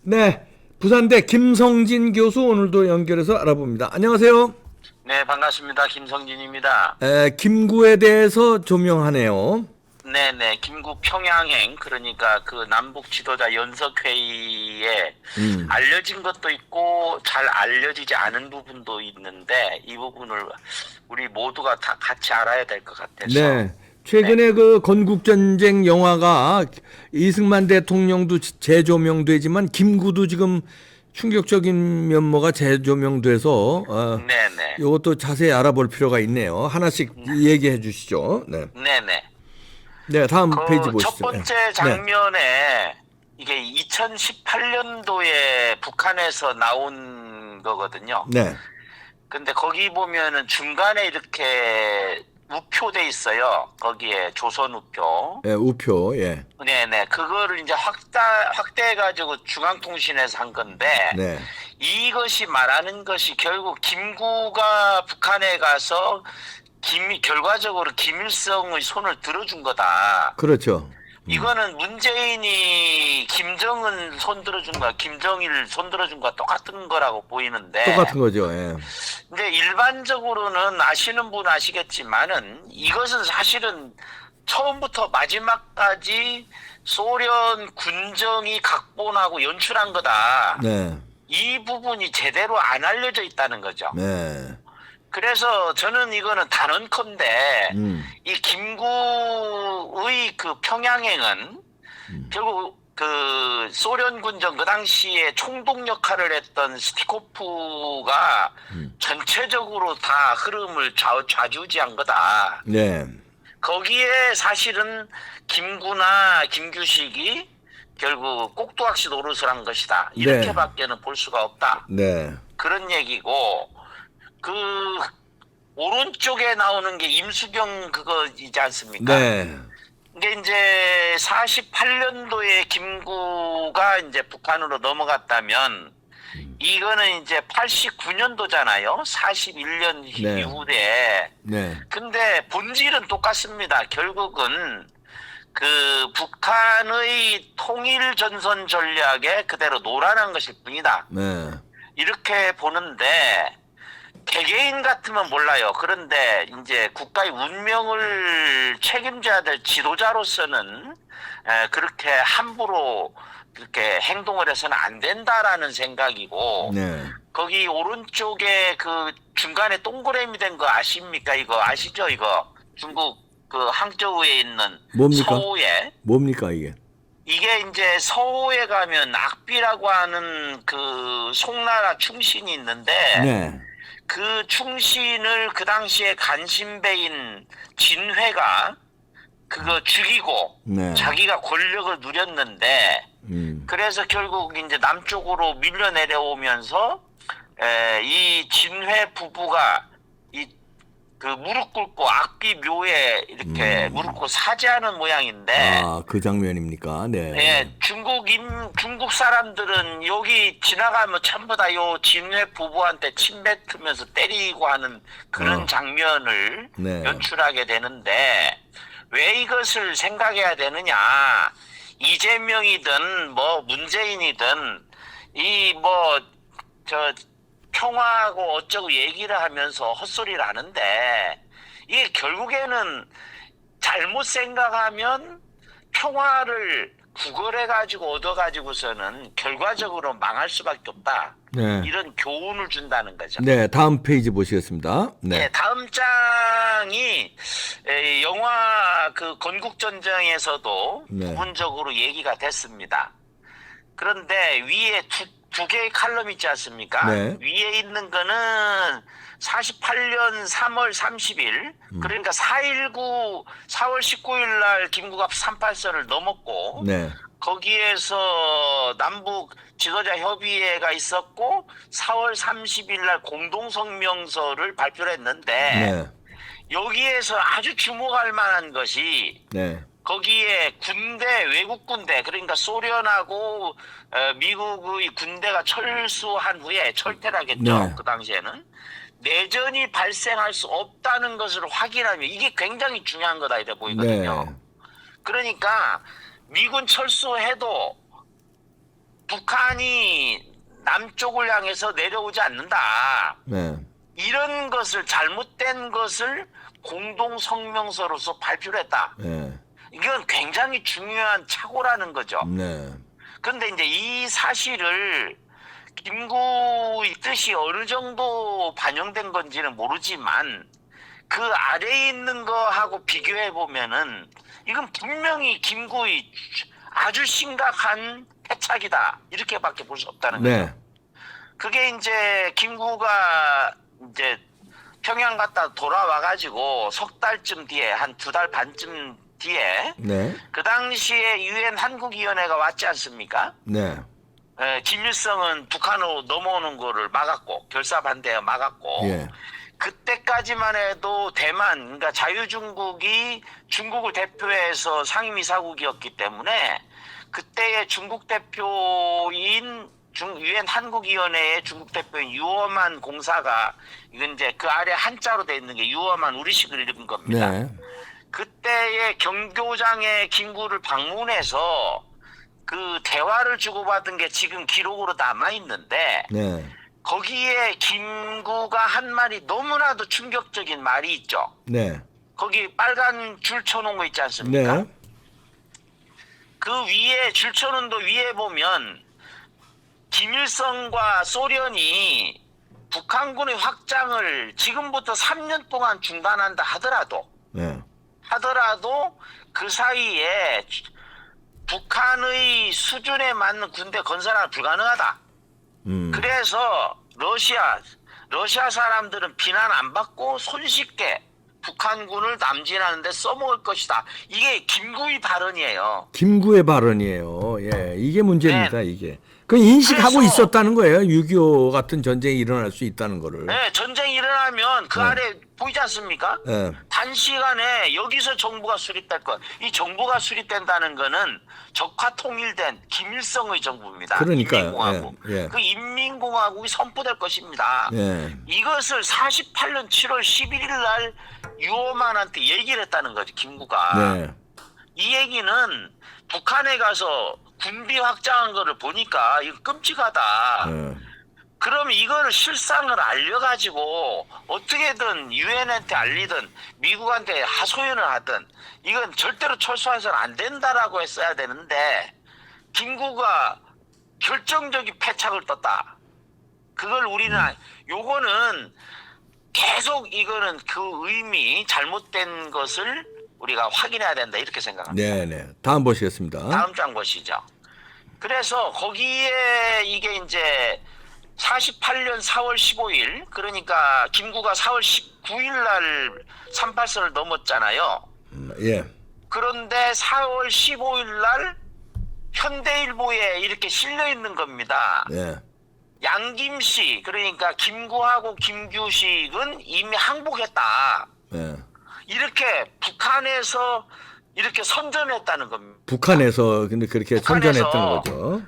네, 부산대 김성진 교수 오늘도 연결해서 알아봅니다. 안녕하세요. 네, 반갑습니다. 김성진입니다. 김구에 대해서 조명하네요. 네네, 김구 평양행, 그러니까 그 남북 지도자 연석회의에 음. 알려진 것도 있고 잘 알려지지 않은 부분도 있는데 이 부분을 우리 모두가 다 같이 알아야 될 것 같아서. 네, 최근에 그 건국전쟁 영화가 이승만 대통령도 재조명되지만 김구도 지금 충격적인 면모가 재조명돼서 네네. 이것도 자세히 알아볼 필요가 있네요. 하나씩 얘기해 주시죠. 네, 네네. 네, 다음 페이지 그 첫 보시죠. 네. 번째 장면에 이게 2018년도에 북한에서 나온 거거든요. 네, 근데 거기 보면은 중간에 이렇게 우표돼 있어요. 거기에 조선 우표. 네, 우표, 예, 네네. 그거를 이제 확대해가지고 중앙통신에서 한 건데, 네, 이것이 말하는 것이 결국 김구가 북한에 가서 결과적으로 김일성의 손을 들어준 거다. 그렇죠. 이거는 문재인이 김정은 손 들어준 거야, 김정일 손 들어준 거와 똑같은 거라고 보이는데. 똑같은 거죠. 예. 근데 일반적으로는 아시는 분 아시겠지만은 이것은 사실은 처음부터 마지막까지 소련 군정이 각본하고 연출한 거다. 네, 이 부분이 제대로 안 알려져 있다는 거죠. 네, 그래서 저는 이거는 단언컨대 이 김구의 그 평양행은 결국 그 소련 군정 그 당시에 총독 역할을 했던 스티코프가 전체적으로 다 흐름을 좌지우지한 거다. 네, 거기에 사실은 김구나 김규식이 결국 꼭두각시 노릇을 한 것이다. 이렇게밖에는 볼 수가 없다. 네, 그런 얘기고, 그 오른쪽에 나오는 게 임수경 그거이지 않습니까? 네, 이게 이제 48년도에 김구가 이제 북한으로 넘어갔다면 이거는 이제 89년도잖아요. 41년 네. 이후에. 네, 근데 본질은 똑같습니다. 결국은 그 북한의 통일 전선 전략에 그대로 노란한 것일 뿐이다. 네, 이렇게 보는데 개개인 같으면 몰라요. 그런데 이제 국가의 운명을 책임져야 될 지도자로서는 그렇게 함부로 그렇게 행동을 해서는 안 된다라는 생각이고, 네. 거기 오른쪽에 그 중간에 동그라미 된 거 아십니까? 이거 아시죠? 이거 중국 그 항저우에 있는 뭡니까? 서호에. 뭡니까 이게? 이게 이제 서호에 가면 악비라고 하는 그 송나라 충신이 있는데, 네, 그 충신을 그 당시에 간신배인 진회가 그거 죽이고 네. 자기가 권력을 누렸는데, 그래서 결국 이제 남쪽으로 밀려 내려오면서 이 진회 부부가 이 그 무릎 꿇고 악비 묘에 이렇게 무릎 꿇고 사죄하는 모양인데, 그 장면입니까? 네. 예, 중국 사람들은 여기 지나가면 전부 다 요 진회 부부한테 침 뱉으면서 때리고 하는 그런 장면을 네. 연출하게 되는데, 왜 이것을 생각해야 되느냐? 이재명이든 뭐 문재인이든 이 뭐 저 평화하고 어쩌고 얘기를 하면서 헛소리를 하는데, 이게 결국에는 잘못 생각하면 평화를 구걸해가지고 얻어가지고서는 결과적으로 망할 수밖에 없다. 네. 이런 교훈을 준다는 거죠. 네, 다음 페이지 보시겠습니다. 네. 네, 다음 장이 영화 그 건국전쟁에서도 네. 부분적으로 얘기가 됐습니다. 그런데 위에 두 개의 칼럼 있지 않습니까? 네. 위에 있는 거는 48년 3월 30일, 그러니까 4.19 4월 19일 날 김구가 38선을 넘었고, 네. 거기에서 남북 지도자 협의회가 있었고 4월 30일 날 공동성명서를 발표를 했는데, 네. 여기에서 아주 주목할 만한 것이 네. 거기에 군대, 외국 군대, 그러니까 소련하고 미국의 군대가 철수한 후에 철퇴를 하겠죠. 네. 그 당시에는 내전이 발생할 수 없다는 것을 확인하면 이게 굉장히 중요한 거다 이래 보이거든요. 네. 그러니까 미군 철수해도 북한이 남쪽을 향해서 내려오지 않는다. 네. 이런 것을 잘못된 것을 공동 성명서로서 발표를 했다. 네. 이건 굉장히 중요한 착오라는 거죠. 네. 그런데 이제 이 사실을 김구의 뜻이 어느 정도 반영된 건지는 모르지만 그 아래에 있는 거하고 비교해 보면은 이건 분명히 김구의 아주 심각한 패착이다. 이렇게밖에 볼 수 없다는 거죠. 네. 그게 이제 김구가 이제 평양 갔다 돌아와 가지고 석 달쯤 뒤에 한 2달 반쯤 뒤에 네. 그 당시에 유엔 한국위원회가 왔지 않습니까? 네. 김일성은 북한으로 넘어오는 거를 막았고 결사 반대에 막았고 예. 그때까지만 해도 대만 그러니까 자유중국이 중국을 대표해서 상임이사국이었기 때문에 그때의 중국 대표인 유엔 한국위원회의 중국 대표인 유어만 공사가 이건 이제 그 아래 한자로 돼 있는 게 유어만 우리식을 읽은 겁니다. 네. 그때의 경교장의 김구를 방문해서 그 대화를 주고받은 게 지금 기록으로 남아 있는데 네. 거기에 김구가 한 말이 너무나도 충격적인 말이 있죠. 네. 거기 빨간 줄 쳐놓은 거 있지 않습니까? 네. 그 위에 줄 쳐놓은 거 위에 보면 김일성과 소련이 북한군의 확장을 지금부터 3년 동안 중단한다 네. 하더라도 그 사이에 북한의 수준에 맞는 군대 건설은 불가능하다. 그래서 러시아 사람들은 비난 안 받고 손쉽게 북한군을 남진하는데 써먹을 것이다. 이게 김구의 발언이에요. 김구의 발언이에요. 예, 이게 문제입니다. 네. 이게. 그 인식하고 그래서- 있었다는 거예요. 6.25 같은 전쟁이 일어날 수 있다는 거를. 네, 전쟁이 일어나면 그 네. 아래 보이지 않습니까? 예. 단시간에 여기서 정부가 수립될 것. 이 정부가 수립된다는 거는 적화 통일된 김일성의 정부입니다. 그러니까요. 인민공화국. 예, 예. 그 인민공화국이 선포될 것입니다. 예. 이것을 48년 7월 11일 날 유오만한테 얘기를 했다는 거죠. 김구가. 네. 이 얘기는 북한에 가서 군비 확장한 거를 보니까 이거 끔찍하다. 예. 그러면 이거를 실상을 알려가지고 어떻게든 유엔한테 알리든 미국한테 하소연을 하든 이건 절대로 철수해서는 안 된다라고 했어야 되는데 김구가 결정적인 패착을 떴다. 그걸 우리는 요거는 계속 이거는 그 의미 잘못된 것을 우리가 확인해야 된다 이렇게 생각합니다. 네, 네. 다음 보시겠습니다. 다음 장 보시죠. 그래서 거기에 이게 이제 48년 4월 15일 그러니까 김구가 4월 19일 날 38선을 넘었잖아요. 예. 그런데 4월 15일 날 현대일보에 이렇게 실려 있는 겁니다. 예. 양김씨 그러니까 김구하고 김규식은 이미 항복했다. 예. 이렇게 북한에서 이렇게 선전했다는 겁니다. 북한에서 근데 그렇게 북한에서 선전했던 거죠.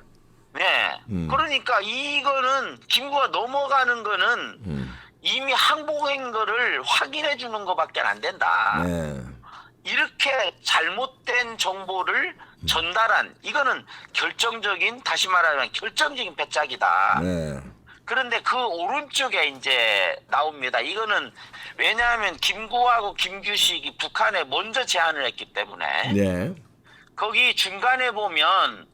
네. 그러니까 이거는 김구가 넘어가는 거는 이미 항복한 거를 확인해 주는 것밖에 안 된다. 네. 이렇게 잘못된 정보를 전달한 이거는 결정적인 다시 말하면 결정적인 배짝이다. 네. 그런데 그 오른쪽에 이제 나옵니다. 이거는 왜냐하면 김구하고 김규식이 북한에 먼저 제안을 했기 때문에 네. 거기 중간에 보면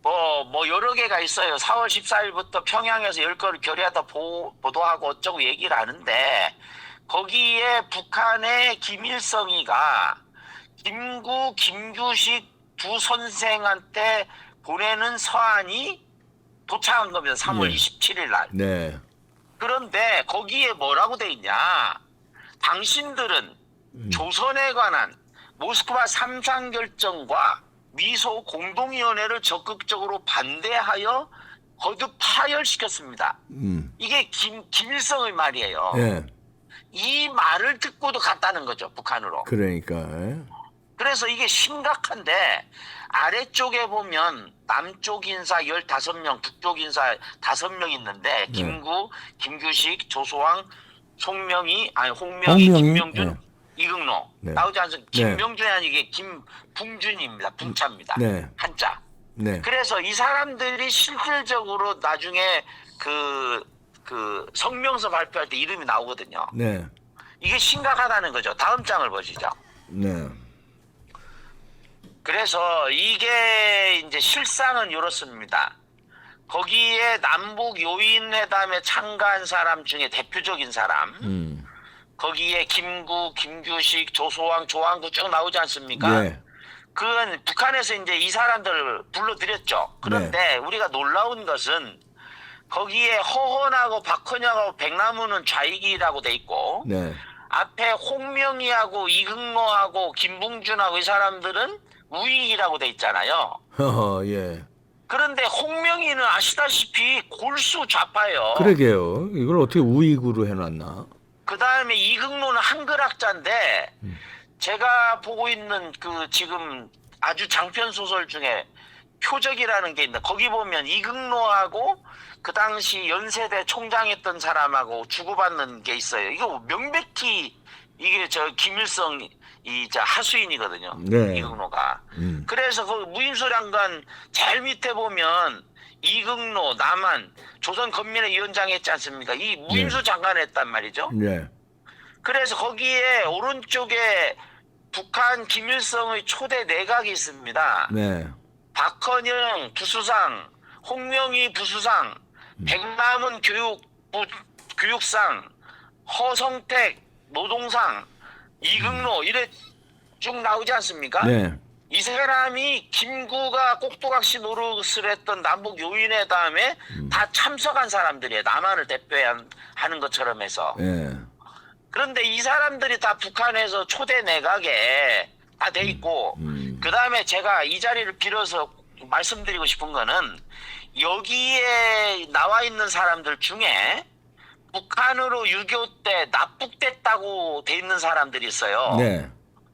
뭐 여러 개가 있어요. 4월 14일부터 평양에서 10건을 결의하다 보도하고 어쩌고 얘기를 하는데 거기에 북한의 김일성이가 김구, 김규식 두 선생한테 보내는 서한이 도착한 겁니다. 3월 네. 27일 날. 네. 그런데 거기에 뭐라고 돼 있냐? 당신들은 조선에 관한 모스크바 삼상결정과 미소 공동위원회를 적극적으로 반대하여 거듭 파열시켰습니다. 이게 김일성의 말이에요. 예. 이 말을 듣고도 갔다는 거죠, 북한으로. 그러니까. 그래서 이게 심각한데 아래쪽에 보면 남쪽 인사 15명, 북쪽 인사 5명 있는데 김구, 김규식, 조소왕, 송명희, 아니 홍명희, 홍명희? 김명준, 네. 이극노. 네. 나오지 않습니까? 네. 김명준이 아니게 김붕준입니다. 붕자입니다. 네. 한자. 네. 그래서 이 사람들이 실질적으로 나중에 그 성명서 발표할 때 이름이 나오거든요. 네. 이게 심각하다는 거죠. 다음 장을 보시죠. 네. 그래서 이게 이제 실상은 이렇습니다. 거기에 남북 요인회담에 참가한 사람 중에 대표적인 사람, 거기에 김구, 김규식, 조소왕, 조항구 쭉 나오지 않습니까? 네. 그건 북한에서 이제 이 사람들을 불러들였죠. 그런데 우리가 놀라운 것은 거기에 허헌하고 박헌영하고 백남우는 좌익이라고 돼 있고, 네. 앞에 홍명희하고 이근모하고 김붕준하고 이 사람들은 우익이라고 돼 있잖아요. 허허, 예. 그런데 홍명희는 아시다시피 골수 좌파예요. 그러게요. 이걸 어떻게 우익으로 해놨나? 그 다음에 이근모는 한글학자인데 제가 보고 있는 그 지금 아주 장편 소설 중에 표적이라는 게 있는데 거기 보면 이근모하고 그 당시 연세대 총장했던 사람하고 주고받는 게 있어요. 이거 명백히 이게 저 김일성 이자 하수인이거든요. 네. 이근모가. 그래서 그 무임소량관 제일 밑에 보면 이근모, 남한, 조선건민회 위원장 했지 않습니까? 이 무임소 장관 했단 말이죠. 네. 그래서 거기에 오른쪽에 북한 김일성의 초대 내각이 있습니다. 네. 박헌영 부수상, 홍명희 부수상, 백남은 교육상, 허성택 노동상, 이근로 이래 쭉 나오지 않습니까? 네. 이 사람이 김구가 꼭두각시 노릇을 했던 남북 요인회담에 다 참석한 사람들이에요. 남한을 대표하는 것처럼 해서. 네. 그런데 이 사람들이 다 북한에서 초대 내각에 다 돼 있고 그 다음에 제가 이 자리를 빌어서 말씀드리고 싶은 거는 여기에 나와 있는 사람들 중에 북한으로 6.25 때 납북됐다고 돼 있는 사람들이 있어요. 네.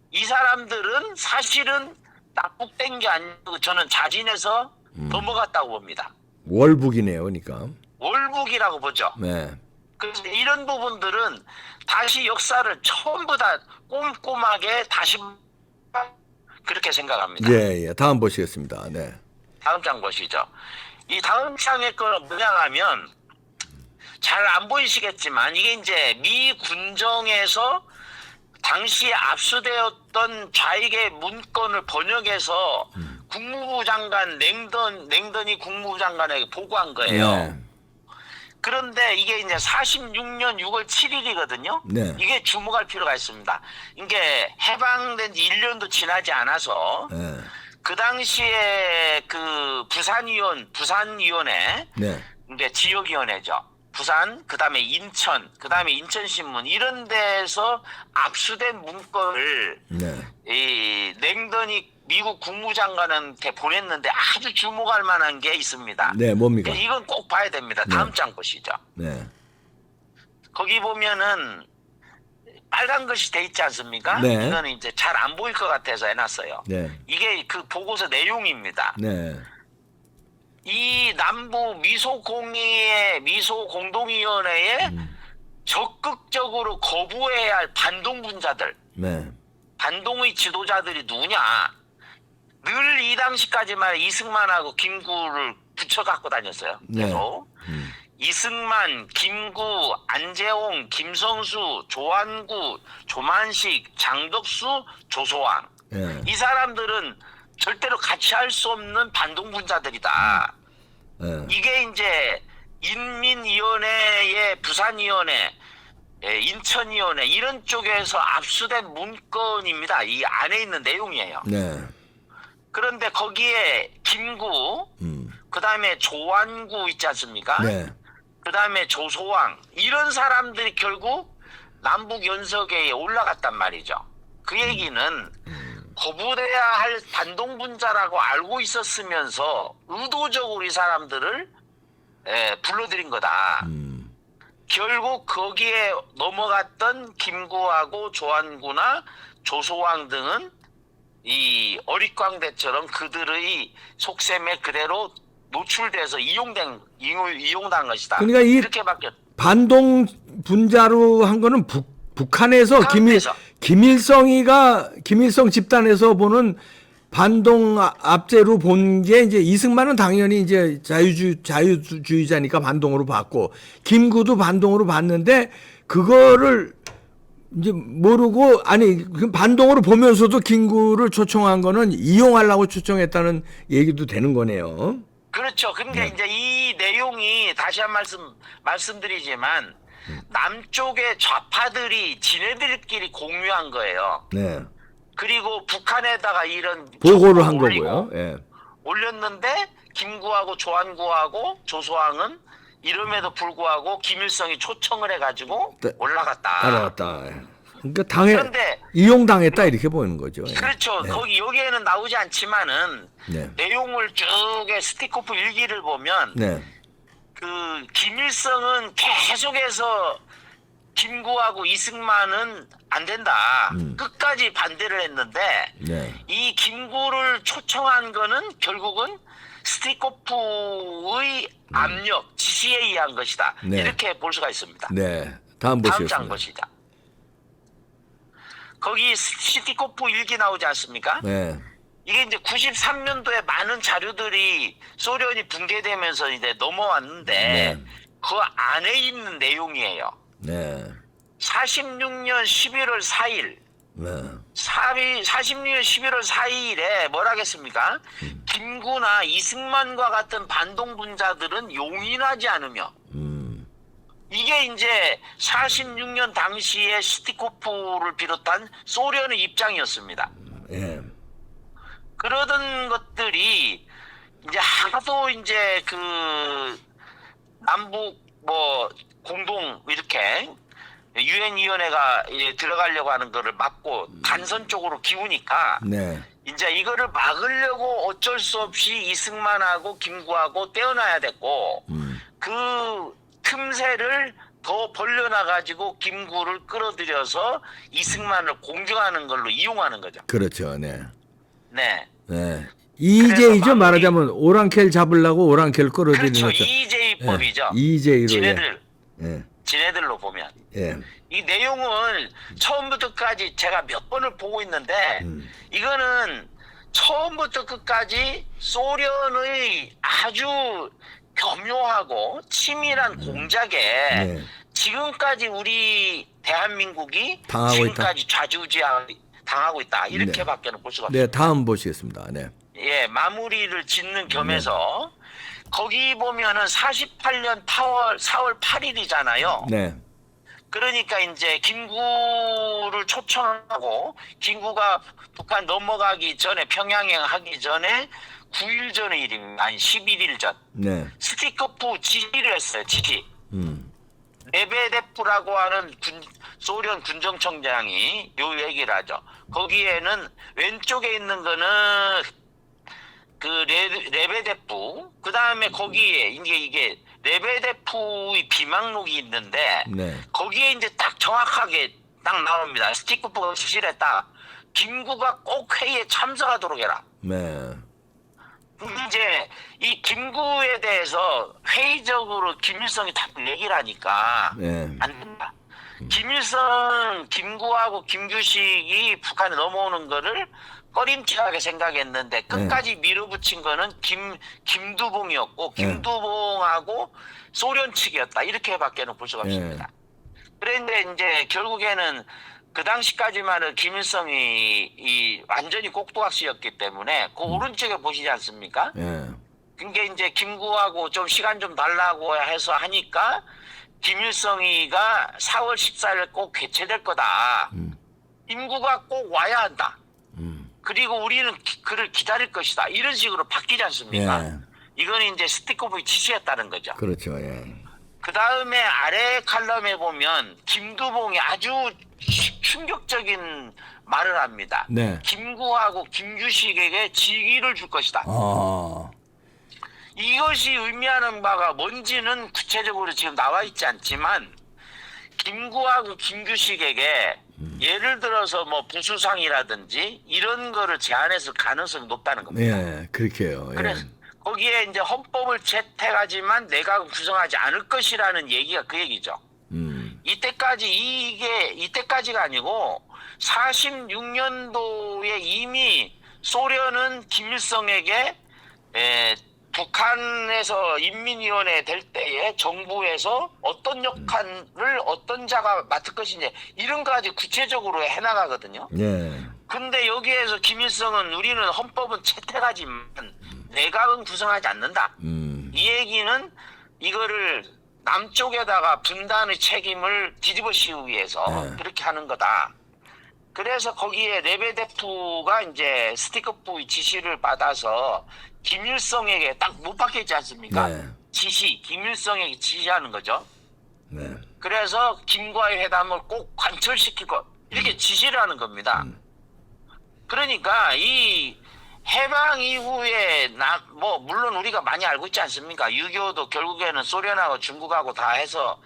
이 사람들은 사실은 납북된 게 아니고 저는 자진해서 넘어갔다고 봅니다. 월북이네요, 그러니까. 월북이라고 보죠. 네. 그래서 이런 부분들은 다시 역사를 전부 다 꼼꼼하게 다시 그렇게 생각합니다. 예, 예. 다음 보시겠습니다. 네. 다음 장 보시죠. 이 다음 장의 거는 뭐냐 하면 잘 안 보이시겠지만 이게 이제 미 군정에서 당시에 압수되었던 좌익의 문건을 번역해서 국무부 장관 냉던이 국무부 장관에게 보고한 거예요. 네. 그런데 이게 이제 46년 6월 7일이거든요. 네. 이게 주목할 필요가 있습니다. 이게 해방된 지 1년도 지나지 않아서 네. 그 당시에 그 부산위원회, 네. 이제 지역위원회죠. 부산, 그 다음에 인천, 그 다음에 인천신문 이런 데서 압수된 문건을 네. 이 냉던이 미국 국무장관한테 보냈는데 아주 주목할 만한 게 있습니다. 네, 뭡니까? 이건 꼭 봐야 됩니다. 다음 장 보시죠. 네. 거기 보면은 빨간 것이 돼 있지 않습니까? 네. 이거는 이제 잘 안 보일 것 같아서 해놨어요. 네. 이게 그 보고서 내용입니다. 네. 이 남부 미소공동위원회에 적극적으로 거부해야 할 반동분자들, 네. 반동의 지도자들이 누구냐? 늘 이 당시까지만 이승만하고 김구를 붙여 갖고 다녔어요. 네. 계속. 이승만, 김구, 안재홍, 김성수, 조한구, 조만식, 장덕수, 조소왕. 네. 이 사람들은 절대로 같이 할 수 없는 반동분자들이다. 네. 이게 이제 인민위원회의 부산위원회, 인천위원회 이런 쪽에서 압수된 문건입니다. 이 안에 있는 내용이에요. 네. 그런데 거기에 김구, 그 다음에 조한구 있지 않습니까? 네. 그 다음에 조소왕 이런 사람들이 결국 남북 연석에 올라갔단 말이죠. 그 얘기는 거부돼야 할 반동분자라고 알고 있었으면서 의도적으로 이 사람들을 불러들인 거다. 결국 거기에 넘어갔던 김구하고 조한구나 조소왕 등은 이 어릿광대처럼 그들의 속셈에 그대로 노출돼서 이용당 것이다. 그러니까 이렇게밖에 반동 분자로 한 거는 북한에서 북한에서. 김일성 집단에서 보는 반동 압제로 본 게 이제 이승만은 당연히 이제 자유주의자니까 반동으로 봤고 김구도 반동으로 봤는데 그거를 이제 모르고 아니 그 반동으로 보면서도 김구를 초청한 거는 이용하려고 초청했다는 얘기도 되는 거네요. 그렇죠. 근데 이제 이 내용이 다시 한 말씀드리지만 남쪽의 좌파들이 지네들끼리 공유한 거예요. 네. 그리고 북한에다가 이런 보고를 한 올리고 거고요. 예. 올렸는데 김구하고 조한구하고 조소왕은 이름에도 불구하고 김일성이 초청을 해가지고 네. 올라갔다. 따라갔다. 그러니까 그런데 이용당했다 이렇게 보이는 거죠. 예. 그렇죠. 네. 거기 여기에는 나오지 않지만은 네. 내용을 쭉의 스티커프 일기를 보면 네. 그 김일성은 계속해서 김구하고 이승만은 안 된다. 끝까지 반대를 했는데 네. 이 김구를 초청한 거는 결국은 스티코프의 압력, 지시에 의한 것이다. 네. 이렇게 볼 수가 있습니다. 네. 다음 다음 장 보시겠습니다. 보시죠. 거기 스티코프 일기 나오지 않습니까? 네. 이게 이제 93년도에 많은 자료들이 소련이 붕괴되면서 이제 넘어왔는데 네. 그 안에 있는 내용이에요. 네. 46년 11월 4일 네. 46년 11월 4일에 뭐라겠습니까? 김구나 이승만과 같은 반동분자들은 용인하지 않으며 이게 이제 46년 당시에 시티코프를 비롯한 소련의 입장이었습니다. 예. 그러던 것들이 이제 하도 이제 그 남북 뭐 공동 이렇게 유엔위원회가 들어가려고 하는 거를 막고 간선 쪽으로 기우니까 네. 이제 이거를 막으려고 어쩔 수 없이 이승만하고 김구하고 떼어놔야 됐고 그 틈새를 더 벌려놔가지고 김구를 끌어들여서 이승만을 공격하는 걸로 이용하는 거죠. 그렇죠. 네. 네. 네. 이제이죠 말하자면 오랑캐를 잡으려고 오랑캐를 끌어들이는 그렇죠. 거죠. 이재입법이죠. 이제이로. 지네들, 예. 지네들로 보면. 예. 이 내용을 처음부터까지 제가 몇 번을 보고 있는데 이거는 처음부터 끝까지 소련의 아주 교묘하고 치밀한 공작에 네. 지금까지 우리 대한민국이 당하고 지금까지 당하고 있다. 이렇게밖에는 볼 수가 없습니다. 네, 다음 보시겠습니다. 네. 예, 마무리를 짓는 겸해서 거기 보면은 48년 4월 8일이잖아요. 네. 그러니까 이제 김구를 초청하고 김구가 북한 넘어가기 전에 평양에 하기 전에 9일 전의 일입니다. 아니 11일 전. 네. 스티커프 지시를 했어요. 지시. 레베데프라고 하는 소련 군정청장이 요 얘기를 하죠. 거기에는 왼쪽에 있는 거는 그 레베데프, 그 다음에 거기에 이게 레베데프의 비망록이 있는데 네. 거기에 이제 딱 정확하게 딱 나옵니다. 스티커프가 지시를 했다. 김구가 꼭 회의에 참석하도록 해라. 네. 이제 이 김구에 대해서 회의적으로 김일성이 다 얘기를 하니까 네. 안 된다. 김일성, 김구하고 김규식이 북한에 넘어오는 거를 꺼림칙하게 생각했는데 끝까지 밀어붙인 거는 김두봉이었고 김두봉하고 소련 측이었다. 이렇게밖에는 볼 수가 없습니다. 그런데 이제 결국에는 그 당시까지만은 김일성이 완전히 꼭두각시였기 때문에 그 오른쪽에 보시지 않습니까? 그게 이제 김구하고 좀 시간 좀 달라고 해서 하니까 김일성이가 4월 14일 꼭 개최될 거다. 김구가 꼭 와야 한다. 그리고 우리는 그를 기다릴 것이다. 이런 식으로 바뀌지 않습니까? 이건 이제 스티커프의 지시였다는 거죠. 그렇죠. 예. 그 다음에 아래 칼럼에 보면 김두봉이 아주 충격적인 말을 합니다. 네. 김구하고 김규식에게 직위를 줄 것이다. 이것이 의미하는 바가 뭔지는 구체적으로 지금 나와 있지 않지만 김구하고 김규식에게 예를 들어서 뭐 부수상이라든지 이런 거를 제안했을 가능성이 높다는 겁니다. 예, 그렇게요. 그래서 거기에 이제 헌법을 채택하지만 내각은 구성하지 않을 것이라는 얘기가 그 얘기죠. 이때까지가 아니고 46년도에 이미 소련은 김일성에게 북한에서 인민위원회 될 때에 정부에서 어떤 역할을 어떤 자가 맡을 것이냐 이런 거까지 구체적으로 해나가거든요. 예. 근데 여기에서 김일성은 우리는 헌법은 채택하지만 내각은 구성하지 않는다. 이 얘기는 이거를 남쪽에다가 분단의 책임을 뒤집어 씌우기 위해서 그렇게 하는 거다. 그래서 거기에 레베데프가 이제 스티커프 지시를 받아서 김일성에게 딱 못 받겠지 않습니까? 네. 지시, 김일성에게 지시하는 거죠. 네. 그래서 김과의 회담을 꼭 관철시키고 이렇게 지시를 하는 겁니다. 그러니까 이 해방 이후에 물론 우리가 많이 알고 있지 않습니까? 6.25도 결국에는 소련하고 중국하고 다 해서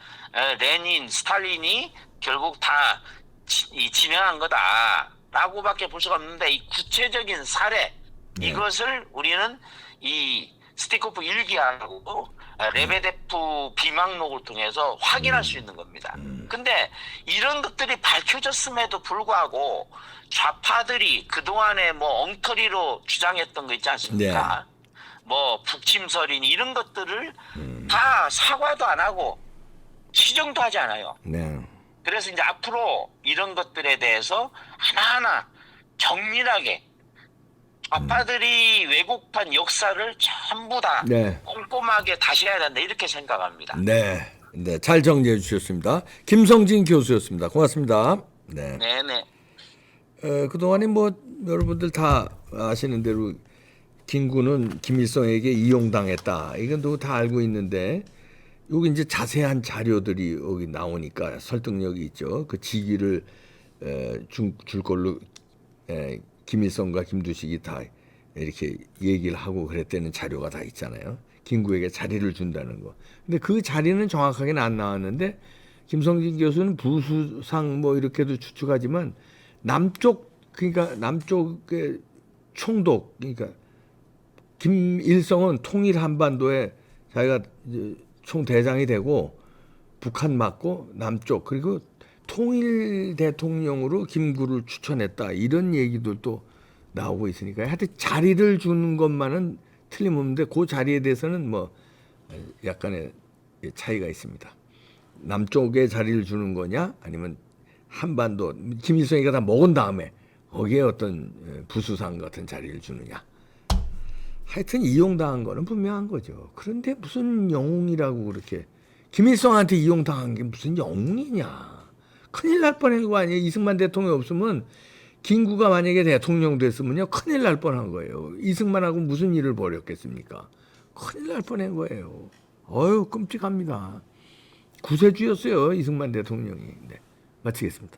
레닌, 스탈린이 결국 다 진행한 거다라고밖에 볼 수가 없는데 이 구체적인 사례 이것을 우리는 이 스티코프 일기하고 레베데프 비망록을 통해서 확인할 수 있는 겁니다. 근데 이런 것들이 밝혀졌음에도 불구하고 좌파들이 그동안에 뭐 엉터리로 주장했던 거 있지 않습니까? 뭐 북침설이니 이런 것들을 다 사과도 안 하고 시정도 하지 않아요. 네. 그래서 이제 앞으로 이런 것들에 대해서 하나하나 정밀하게 좌파들이 왜곡한 역사를 전부 다 네. 꼼꼼하게 다시 해야 된다 이렇게 생각합니다. 네. 네. 잘 정리해 주셨습니다. 김성진 교수였습니다. 고맙습니다. 네. 네네. 그동안에 뭐 여러분들 다 아시는 대로 김구는 김일성에게 이용당했다. 이건 누구 다 알고 있는데 여기 이제 자세한 자료들이 여기 나오니까 설득력이 있죠. 그 직위를 줄 걸로 김일성과 김두식이 다 이렇게 얘기를 하고 그랬다는 자료가 다 있잖아요. 김구에게 자리를 준다는 거. 근데 그 자리는 정확하게는 안 나왔는데 김성진 교수는 부수상 뭐 이렇게도 추측하지만 그러니까 남쪽의 총독 그러니까 김일성은 통일 한반도에 자기가 이제 총대장이 되고 북한 맞고 남쪽 그리고 통일 대통령으로 김구를 추천했다 이런 얘기들도 나오고 있으니까 하여튼 자리를 주는 것만은 틀림없는데 그 자리에 대해서는 뭐 약간의 차이가 있습니다. 남쪽에 자리를 주는 거냐 아니면 한반도 김일성이가 다 먹은 다음에 거기에 어떤 부수상 같은 자리를 주느냐. 하여튼 이용당한 거는 분명한 거죠. 그런데 무슨 영웅이라고 그렇게 김일성한테 이용당한 게 무슨 영웅이냐. 큰일 날 뻔한 거 아니에요. 이승만 대통령이 없으면 김구가 만약에 대통령 됐으면요. 큰일 날 뻔한 거예요. 이승만하고 무슨 일을 벌였겠습니까. 큰일 날 뻔한 거예요. 어휴 끔찍합니다. 구세주였어요. 이승만 대통령이. 네, 마치겠습니다.